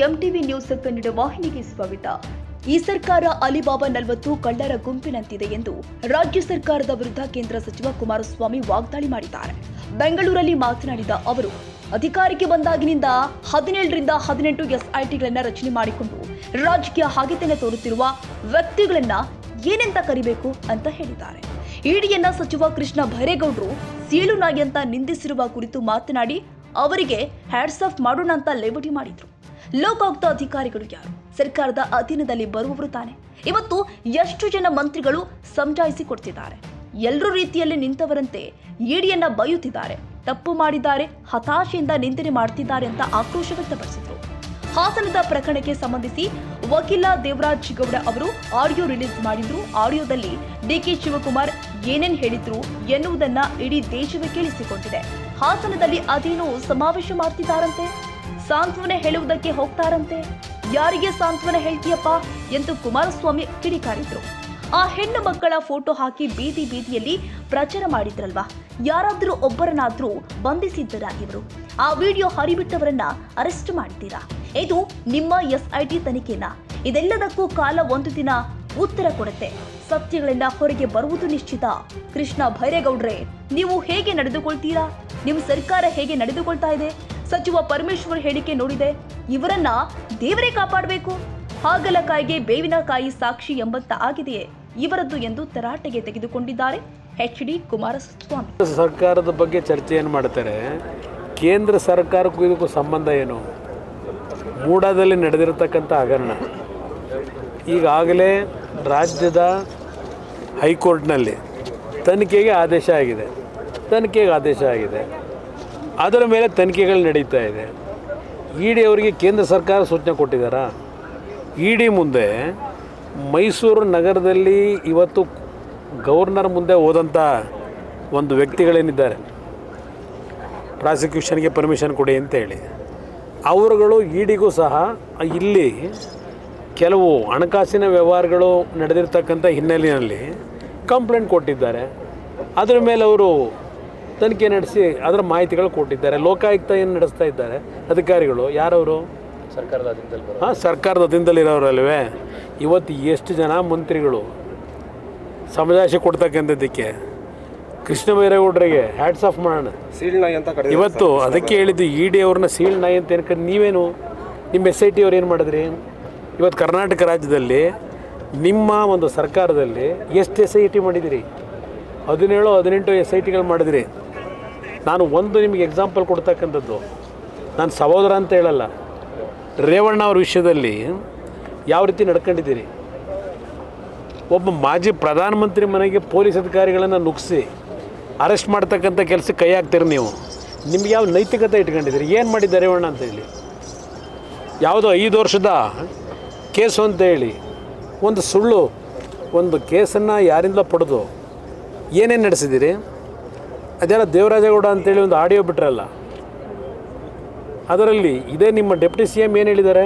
MTV news Kannada ವಾಹಿನಿಗೆ ಸ್ವಾಗತ. ಈ ಸರ್ಕಾರ ಅಲಿಬಾಬಾ 40 ಕಳ್ಳರ ಗುಂಪಿನಂತಿದೆ ಎಂದು ರಾಜ್ಯ ಸರ್ಕಾರದ ವಿರುದ್ಧ ಕೇಂದ್ರ ಸಚಿವ ಕುಮಾರಸ್ವಾಮಿ ವಾಗ್ದಾಳಿ ಮಾಡಿದ್ದಾರೆ. ಬೆಂಗಳೂರಲ್ಲಿ ಮಾತನಾಡಿದ ಅವರು, ಅಧಿಕಾರಕ್ಕೆ ಬಂದಾಗಿನಿಂದ 17 ರಿಂದ 18 ಎಸ್ಐಟಿಗಳನ್ನು ರಚನೆ ಮಾಡಿಕೊಂಡು ರಾಜಕೀಯ ಹಾಗೆತನೆ ತೋರುತ್ತಿರುವ ವ್ಯಕ್ತಿಗಳನ್ನ ಏನೆಂತ ಕರಿಬೇಕು ಅಂತ ಹೇಳಿದ್ದಾರೆ. ಇಡಿಯನ್ನ ಸಚಿವ ಕೃಷ್ಣ ಬೈರೇಗೌಡರು ಸೀಳು ನಾಯಿ ಅಂತ ನಿಂದಿಸಿರುವ ಕುರಿತು ಮಾತನಾಡಿ ಅವರಿಗೆ ಹ್ಯಾಟ್ಸ್ ಆಫ್ ಮಾಡೋಣ ಅಂತ ಲೇವಡಿ ಮಾಡಿದ್ರು. ಲೋಕಾಯುಕ್ತ ಅಧಿಕಾರಿಗಳು ಯಾರು? ಸರ್ಕಾರದ ಅಧೀನದಲ್ಲಿ ಬರುವವರು ತಾನೆ. ಇವತ್ತು ಎಷ್ಟು ಜನ ಮಂತ್ರಿಗಳು ಸಮಜಾಯಿಸಿ ಕೊಡ್ತಿದ್ದಾರೆ. ಎಲ್ಲರೂ ರೀತಿಯಲ್ಲಿ ನಿಂತವರಂತೆ ಇಡಿಯನ್ನ ಬೈಯುತ್ತಿದ್ದಾರೆ, ತಪ್ಪು ಮಾಡಿದ್ದಾರೆ, ಹತಾಶೆಯಿಂದ ನಿಂದನೆ ಮಾಡ್ತಿದ್ದಾರೆ ಅಂತ ಆಕ್ರೋಶ ವ್ಯಕ್ತಪಡಿಸಿದ್ರು. ಹಾಸನದ ಪ್ರಕರಣಕ್ಕೆ ಸಂಬಂಧಿಸಿ ವಕೀಲ ದೇವರಾಜ್ ಗೌಡ ಅವರು ಆಡಿಯೋ ರಿಲೀಸ್ ಮಾಡಿದ್ರು. ಆಡಿಯೋದಲ್ಲಿ ಡಿಕೆ ಶಿವಕುಮಾರ್ ಏನೇನ್ ಹೇಳಿದ್ರು ಎನ್ನುವುದನ್ನ ಇಡೀ ದೇಶವೇ ಕೇಳಿಸಿಕೊಂಡಿದೆ. ಹಾಸನದಲ್ಲಿ ಅದೇನೋ ಸಮಾವೇಶ ಮಾಡ್ತಿದ್ದಾರಂತೆ, ಸಾಂತ್ವನ ಹೇಳುವುದಕ್ಕೆ ಹೋಗ್ತಾರಂತೆ. ಯಾರಿಗೆ ಸಾಂತ್ವನ ಹೇಳ್ತೀಯಪ್ಪ ಎಂದು ಕುಮಾರಸ್ವಾಮಿ ಕಿಡಿಕಾರಿದ್ರು. ಆ ಹೆಣ್ಣು ಮಕ್ಕಳ ಫೋಟೋ ಹಾಕಿ ಬೀದಿ ಬೀದಿಯಲ್ಲಿ ಪ್ರಚಾರ ಮಾಡಿದ್ರಲ್ವಾ, ಯಾರಾದ್ರೂ ಒಬ್ಬರನ್ನಾದ್ರೂ ಬಂಧಿಸಿದ್ದರಾ ಇವರು? ಆ ವಿಡಿಯೋ ಹರಿಬಿಟ್ಟವರನ್ನ ಅರೆಸ್ಟ್ ಮಾಡಿದ್ದೀರಾ? ಇದು ನಿಮ್ಮ ಎಸ್ಐಟಿ ತನಿಖೆನಾ? ಇದೆಲ್ಲದಕ್ಕೂ ಕಾಲ ಒಂದು ದಿನ ಉತ್ತರ ಕೊಡುತ್ತೆ. ಸತ್ಯಗಳಿಂದ ಹೊರಗೆ ಬರುವುದು ನಿಶ್ಚಿತ. ಕೃಷ್ಣ ಬೈರೇಗೌಡ್ರೆ, ನೀವು ಹೇಗೆ ನಡೆದುಕೊಳ್ತೀರಾ? ನಿಮ್ಮ ಸರ್ಕಾರ ಹೇಗೆ ನಡೆದುಕೊಳ್ತಾ ಇದೆ? ಸಚಿವ ಪರಮೇಶ್ವರ್ ಹೇಳಿಕೆ ನೋಡಿದೆ, ಇವರನ್ನ ದೇವರೇ ಕಾಪಾಡಬೇಕು. ಹಾಗಲಕಾಯಿಗೆ ಬೇವಿನಕಾಯಿ ಸಾಕ್ಷಿ ಎಂಬಂತ ಆಗಿದೆಯೇ ಇವರದ್ದು ಎಂದು ತರಾಟೆಗೆ ತೆಗೆದುಕೊಂಡಿದ್ದಾರೆ ಎಚ್.ಡಿ. ಕುಮಾರಸ್ವಾಮಿ. ಸರ್ಕಾರದ ಬಗ್ಗೆ ಚರ್ಚೆಯನ್ನು ಮಾಡ್ತಾರೆ. ಕೇಂದ್ರ ಸರ್ಕಾರಕ್ಕೂ ಇದಕ್ಕೂ ಸಂಬಂಧ ಏನು? ಮೂಡಾದಲ್ಲಿ ನಡೆದಿರತಕ್ಕಂಥ ಹಗರಣ ಈಗಾಗಲೇ ರಾಜ್ಯದ ಹೈಕೋರ್ಟ್ನಲ್ಲಿ ತನಿಖೆಗೆ ಆದೇಶ ಆಗಿದೆ. ಅದರ ಮೇಲೆ ತನಿಖೆಗಳು ನಡೀತಾ ಇದೆ. ಇಡಿ ಅವರಿಗೆ ಕೇಂದ್ರ ಸರ್ಕಾರ ಸೂಚನೆ ಕೊಟ್ಟಿದ್ದಾರಾ? ಇಡಿ ಮುಂದೆ ಮೈಸೂರು ನಗರದಲ್ಲಿ ಇವತ್ತು ಗವರ್ನರ್ ಮುಂದೆ ಹೋದಂಥ ಒಂದು ವ್ಯಕ್ತಿಗಳೇನಿದ್ದಾರೆ, ಪ್ರಾಸಿಕ್ಯೂಷನ್ಗೆ ಪರ್ಮಿಷನ್ ಕೊಡಿ ಅಂತೇಳಿ, ಅವರುಗಳು ಇಡಿಗೂ ಸಹ ಇಲ್ಲಿ ಕೆಲವು ಹಣಕಾಸಿನ ವ್ಯವಹಾರಗಳು ನಡೆದಿರ್ತಕ್ಕಂಥ ಹಿನ್ನೆಲೆಯಲ್ಲಿ ಕಂಪ್ಲೇಂಟ್ ಕೊಟ್ಟಿದ್ದಾರೆ. ಅದರ ಮೇಲೆ ಅವರು ತನಿಖೆ ನಡೆಸಿ ಅದರ ಮಾಹಿತಿಗಳು ಕೊಟ್ಟಿದ್ದಾರೆ. ಲೋಕಾಯುಕ್ತ ಏನು ನಡೆಸ್ತಾ ಇದ್ದಾರೆ ಅಧಿಕಾರಿಗಳು? ಯಾರವರು? ಸರ್ಕಾರದ ಅಧೀನದಲ್ಲಿರೋರಲ್ವೇ? ಇವತ್ತು ಎಷ್ಟು ಜನ ಮಂತ್ರಿಗಳು ಸಮಜಾಯಿಷಿ ಕೊಡ್ತಕ್ಕಂಥದ್ದಕ್ಕೆ ಕೃಷ್ಣ ಬೈರೇಗೌಡರಿಗೆ ಹ್ಯಾಟ್ಸ್ ಆಫ್ ಮಾಡೋಣ. ಇವತ್ತು ಅದಕ್ಕೆ ಹೇಳಿದ್ದು ಇಡಿ ಅವ್ರನ್ನ ಸೀಳ್ ನಾಯಿ ಅಂತ ಏನಕ್ಕೆ ನೀವೇನು ನಿಮ್ಮ SIT ಅವ್ರು ಏನು ಮಾಡಿದ್ರಿ? ಇವತ್ತು ಕರ್ನಾಟಕ ರಾಜ್ಯದಲ್ಲಿ ನಿಮ್ಮ ಒಂದು ಸರ್ಕಾರದಲ್ಲಿ ಎಷ್ಟು SIT ಮಾಡಿದಿರಿ? 17-18 SITಗಳು ಮಾಡಿದಿರಿ. ನಾನು ಒಂದು ನಿಮಗೆ ಎಕ್ಸಾಂಪಲ್ ಕೊಡ್ತಕ್ಕಂಥದ್ದು, ನಾನು ಸಹೋದರ ಅಂತ ಹೇಳಲ್ಲ, ರೇವಣ್ಣ ಅವ್ರ ವಿಷಯದಲ್ಲಿ ಯಾವ ರೀತಿ ನಡ್ಕೊಂಡಿದ್ದೀರಿ? ಒಬ್ಬ ಮಾಜಿ ಪ್ರಧಾನಮಂತ್ರಿ ಮನೆಗೆ ಪೊಲೀಸ್ ಅಧಿಕಾರಿಗಳನ್ನು ನುಗ್ಗಿಸಿ ಅರೆಸ್ಟ್ ಮಾಡ್ತಕ್ಕಂಥ ಕೆಲಸಕ್ಕೆ ಕೈ ಹಾಕ್ತೀರಿ ನೀವು. ನಿಮ್ಗೆ ಯಾವ ನೈತಿಕತೆ ಇಟ್ಕೊಂಡಿದ್ದೀರಿ? ಏನು ಮಾಡಿದ್ದಾರೆ ರೇವಣ್ಣ ಅಂತೇಳಿ? ಯಾವುದೋ 5 ವರ್ಷದ ಕೇಸು ಅಂತೇಳಿ ಒಂದು ಸುಳ್ಳು ಒಂದು ಕೇಸನ್ನು ಯಾರಿಂದ ಪಡೆದು ಏನೇನು ನಡೆಸಿದ್ದೀರಿ? ಅದೆಲ್ಲ ದೇವರಾಜೇಗೌಡ ಅಂತೇಳಿ ಒಂದು ಆಡಿಯೋ ಬಿಟ್ರಲ್ಲ, ಅದರಲ್ಲಿ ಇದೇ ನಿಮ್ಮ ಡೆಪ್ಟಿ CM ಏನು ಹೇಳಿದ್ದಾರೆ?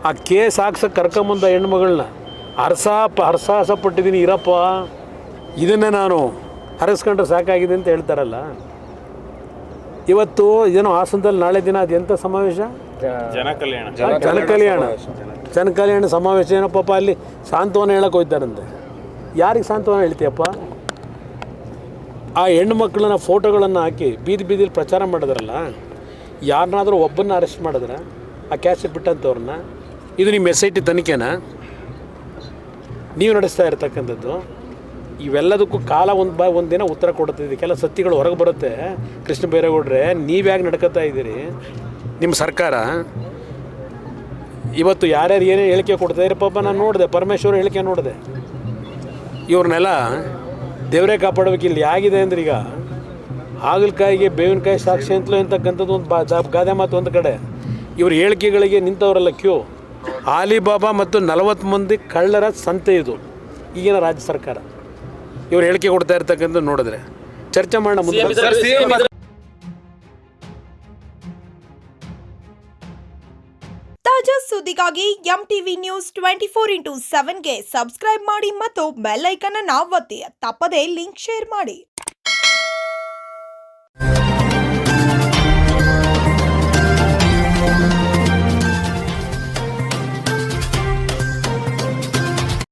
ಆ ಕೇಸ್ ಹಾಕ್ಸಕ್ಕೆ ಕರ್ಕೊಂಬಂದ ಹೆಣ್ಮಗಳನ್ನ ಹರಸಾಹಸ ಪಟ್ಟಿದ್ದೀನಿ, ಇರಪ್ಪ ಇದನ್ನೇ ನಾನು ಹರಸ್ಕೊಂಡ್ರೆ ಸಾಕಾಗಿದೆ ಅಂತ ಹೇಳ್ತಾರಲ್ಲ. ಇವತ್ತು ಇದೇನೋ ಹಾಸನದಲ್ಲಿ ನಾಳೆ ದಿನ ಅದು ಎಂಥ ಸಮಾವೇಶ? ಜನಕಲ್ಯಾಣ ಸಮಾವೇಶ. ಏನೋ ಪಾಪ ಅಲ್ಲಿ ಸಾಂತ್ವನ ಹೇಳಕ್ಕೆ ಹೋಗ್ತಾರಂತೆ. ಯಾರಿಗೆ ಸಾಂತ್ವನ ಹೇಳ್ತೀಯಪ್ಪ? ಆ ಹೆಣ್ಣು ಮಕ್ಕಳನ್ನ ಫೋಟೋಗಳನ್ನು ಹಾಕಿ ಬೀದಿ ಬೀದಿಲಿ ಪ್ರಚಾರ ಮಾಡಿದ್ರಲ್ಲ, ಯಾರನ್ನಾದರೂ ಒಬ್ಬನ್ನ ಅರೆಸ್ಟ್ ಮಾಡಿದ್ರೆ ಆ ಕ್ಯಾಸೆಟ್ ಬಿಟ್ಟಂಥವ್ರನ್ನ, ಇದು ನಿಮ್ಮ SIT ತನಿಖೆನಾ ನೀವು ನಡೆಸ್ತಾ ಇರ್ತಕ್ಕಂಥದ್ದು? ಇವೆಲ್ಲದಕ್ಕೂ ಕಾಲ ಒಂದು ದಿನ ಉತ್ತರ ಕೊಡ್ತಿದ್ದೆ. ಕೆಲ ಸತ್ಯಗಳು ಹೊರಗೆ ಬರುತ್ತೆ. ಕೃಷ್ಣ ಬೈರೇಗೌಡ್ರೆ, ನೀವ್ಯಾಕೆ ನಡ್ಕೊತಾ ಇದ್ದೀರಿ? ನಿಮ್ಮ ಸರ್ಕಾರ ಇವತ್ತು ಯಾರ್ಯಾರು ಏನೇನು ಹೇಳಿಕೆ ಕೊಡ್ತಾಯಿದ್ರೆ ಪಾಪ ನಾನು ನೋಡಿದೆ, ಪರಮೇಶ್ವರ್ ಹೇಳಿಕೆ ನೋಡಿದೆ. ಇವ್ರನ್ನೆಲ್ಲ ದೇವರೇ ಕಾಪಾಡಬೇಕಿಲ್ಲ. ಆಗಿದೆ ಅಂದ್ರೆ ಈಗ ಹಾಗಲಕಾಯಿಗೆ ಬೇವಿನಕಾಯಿ ಸಾಕ್ಷಿ ಅಂತಲೂ ಅಂತಕ್ಕಂಥದ್ದು ಒಂದು ಗಾದೆ ಮಾತು ಒಂದು ಕಡೆ. ಇವ್ರ ಹೇಳಿಕೆಗಳಿಗೆ ನಿಂತವರಲ್ಲ ಕ್ಯೂ. ಅಲಿಬಾಬಾ ಮತ್ತು 40 ಮಂದಿ ಕಳ್ಳರ ಸಂತೆ ಇದು ಈಗಿನ ರಾಜ್ಯ ಸರ್ಕಾರ. ಇವ್ರು ಹೇಳಿಕೆ ಕೊಡ್ತಾ ಇರ್ತಕ್ಕಂಥ ನೋಡಿದ್ರೆ ಚರ್ಚೆ ಮಾಡೋಣ ಮುಂದೆ. ತಾಜಾ ಸುದ್ದಿಗಾಗಿ ಎಂಟಿವಿ ನ್ಯೂಸ್ 24x7ಗೆ ಸಬ್ಸ್ಕ್ರೈಬ್ ಮಾಡಿ ಮತ್ತು ಬೆಲ್ ಐಕಾನ್ ಅನ್ನು ಒತ್ತಿ. ತಪ್ಪದೇ ಲಿಂಕ್ ಶೇರ್ ಮಾಡಿ.